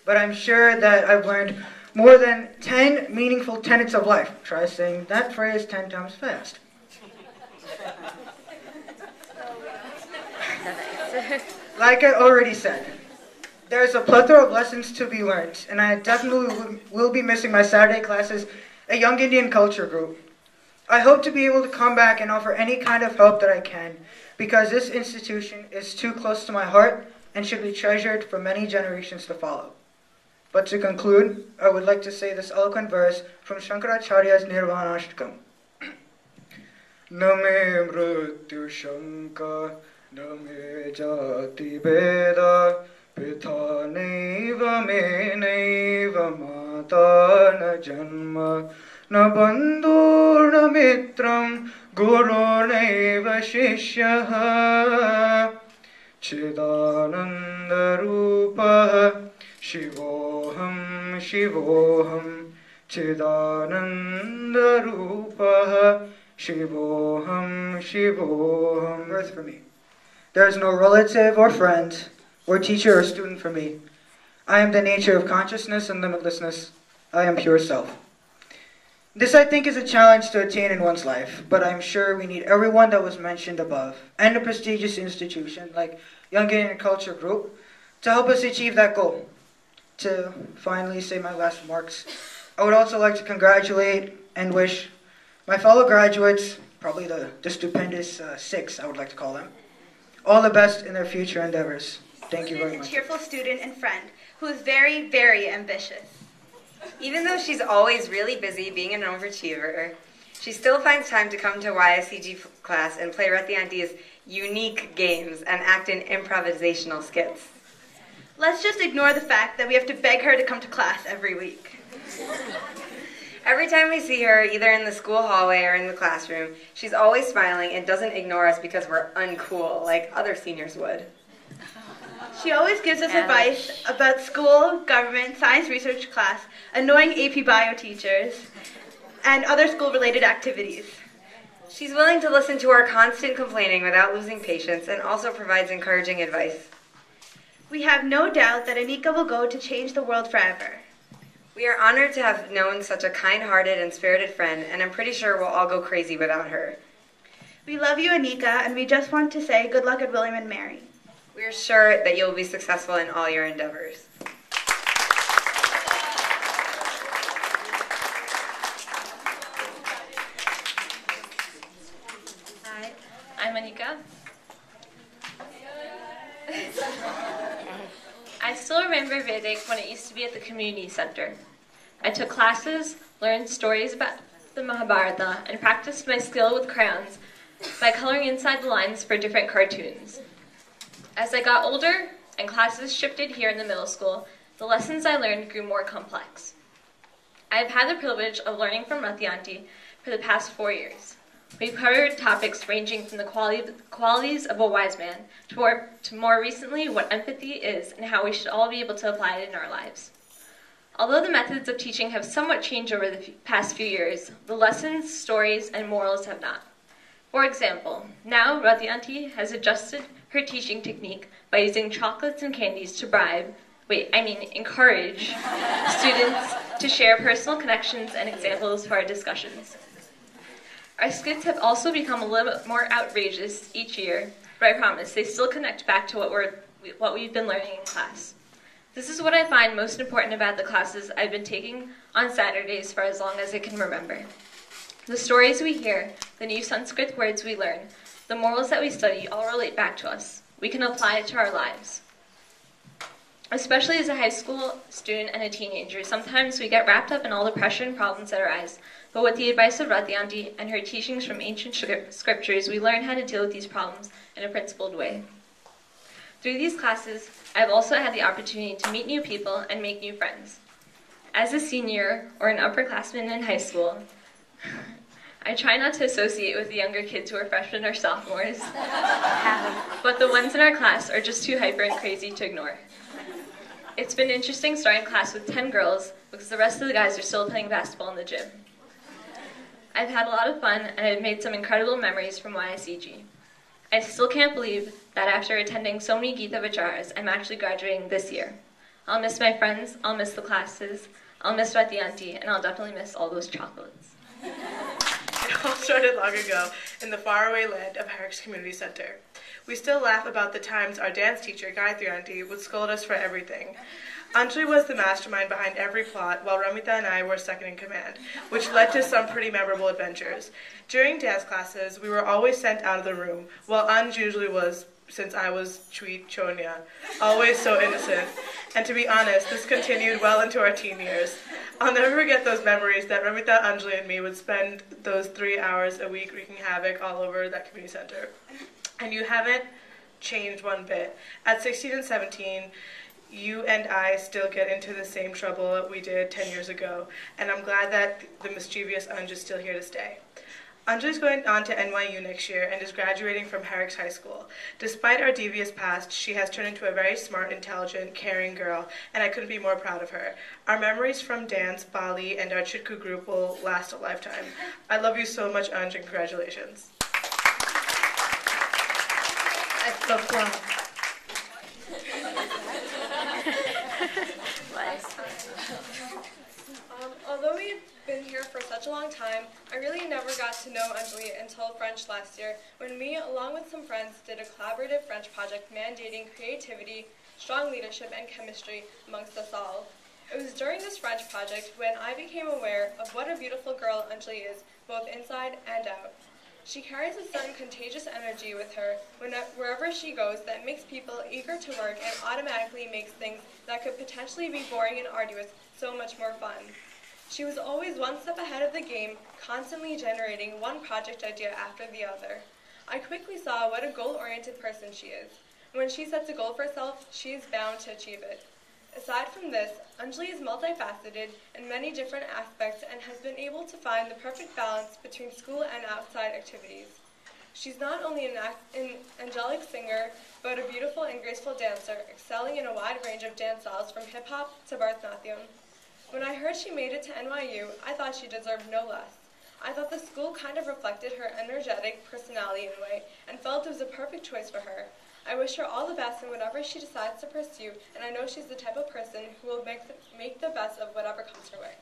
but I'm sure that I've learned more than 10 meaningful tenets of life. Try saying that phrase 10 times fast. Like I already said, there's a plethora of lessons to be learned, and I definitely will be missing my Saturday classes at Young Indian Culture Group. I hope to be able to come back and offer any kind of help that I can, because this institution is too close to my heart and should be treasured for many generations to follow. But to conclude, I would like to say this eloquent verse from Shankaracharya's Nirvanashtakam. Name mrityu shanka, name jati veda, pitha neva me neva mata na janma, na bandhur na mitram, guru neva shishyaha, chidananda rupa, shivoham shivoham, chidananda rupa, shivoham shivoham. Birth for me. There is no relative or friend, or teacher or student for me. I am the nature of consciousness and limitlessness. I am pure self. This, I think, is a challenge to attain in one's life, but I'm sure we need everyone that was mentioned above, and a prestigious institution like Young Indian Culture Group, to help us achieve that goal. To finally say my last remarks, I would also like to congratulate and wish my fellow graduates, probably the stupendous six, I would like to call them, all the best in their future endeavors. Thank you very much. A cheerful student and friend who is very, very ambitious. Even though she's always really busy being an overachiever, she still finds time to come to YSCG class and play Rati Auntie's unique games and act in improvisational skits. Let's just ignore the fact that we have to beg her to come to class every week. Every time we see her, either in the school hallway or in the classroom, she's always smiling and doesn't ignore us because we're uncool, like other seniors would. She always gives us advice about school, government, science research class, annoying AP Bio teachers, and other school-related activities. She's willing to listen to our constant complaining without losing patience and also provides encouraging advice. We have no doubt that Anika will go to change the world forever. We are honored to have known such a kind-hearted and spirited friend, and I'm pretty sure we'll all go crazy without her. We love you, Anika, and we just want to say good luck at William and Mary. We are sure that you'll be successful in all your endeavors. Hi, I'm Anika. I still remember Vedic when it used to be at the community center. I took classes, learned stories about the Mahabharata, and practiced my skill with crayons by coloring inside the lines for different cartoons. As I got older and classes shifted here in the middle school, the lessons I learned grew more complex. I have had the privilege of learning from Rati Auntie for the past 4 years. We've covered topics ranging from the qualities of a wise man to more recently what empathy is and how we should all be able to apply it in our lives. Although the methods of teaching have somewhat changed over the past few years, the lessons, stories, and morals have not. For example, now Rati Auntie has adjusted her teaching technique by using chocolates and candies to encourage students to share personal connections and examples for our discussions. Our skits have also become a little bit more outrageous each year, but I promise they still connect back to what we've been learning in class. This is what I find most important about the classes I've been taking on Saturdays for as long as I can remember. The stories we hear, the new Sanskrit words we learn, the morals that we study all relate back to us. We can apply it to our lives. Especially as a high school student and a teenager, sometimes we get wrapped up in all the pressure and problems that arise. But with the advice of Rati Auntie and her teachings from ancient scriptures, we learn how to deal with these problems in a principled way. Through these classes, I've also had the opportunity to meet new people and make new friends. As a senior or an upperclassman in high school, I try not to associate with the younger kids who are freshmen or sophomores, but the ones in our class are just too hyper and crazy to ignore. It's been interesting starting class with 10 girls because the rest of the guys are still playing basketball in the gym. I've had a lot of fun and I've made some incredible memories from YSCG. I still can't believe that after attending so many Gita Vicaras, I'm actually graduating this year. I'll miss my friends, I'll miss the classes, I'll miss Rati Auntie, and I'll definitely miss all those chocolates. It all started long ago in the faraway land of Herrick's Community Center. We still laugh about the times our dance teacher, Gayatri Auntie, would scold us for everything. Anjali was the mastermind behind every plot, while Ramita and I were second in command, which led to some pretty memorable adventures. During dance classes, we were always sent out of the room, while Anj usually was, since I was Chweet Chonya, always so innocent. And to be honest, this continued well into our teen years. I'll never forget those memories that Ramita, Anjali, and me would spend those 3 hours a week wreaking havoc all over that community center. And you haven't changed one bit. At 16 and 17, you and I still get into the same trouble we did 10 years ago, and I'm glad that the mischievous Anj is still here to stay. Anjali is going on to NYU next year and is graduating from Herrick's High School. Despite our devious past, she has turned into a very smart, intelligent, caring girl, and I couldn't be more proud of her. Our memories from dance, Bali, and our Chitku group will last a lifetime. I love you so much, Anj, and congratulations. That's so cool. Although we've been here for such a long time, I really never got to know Anjali until French last year, when me, along with some friends, did a collaborative French project mandating creativity, strong leadership, and chemistry amongst us all. It was during this French project when I became aware of what a beautiful girl Anjali is, both inside and out. She carries a certain contagious energy with her wherever she goes that makes people eager to work and automatically makes things that could potentially be boring and arduous so much more fun. She was always one step ahead of the game, constantly generating one project idea after the other. I quickly saw what a goal-oriented person she is. When she sets a goal for herself, she is bound to achieve it. Aside from this, Anjali is multifaceted in many different aspects and has been able to find the perfect balance between school and outside activities. She's not only an angelic singer, but a beautiful and graceful dancer, excelling in a wide range of dance styles from hip-hop to Bharatanatyam. When I heard she made it to NYU, I thought she deserved no less. I thought the school kind of reflected her energetic personality in a way, and felt it was a perfect choice for her. I wish her all the best in whatever she decides to pursue, and I know she's the type of person who will make the best of whatever comes her way.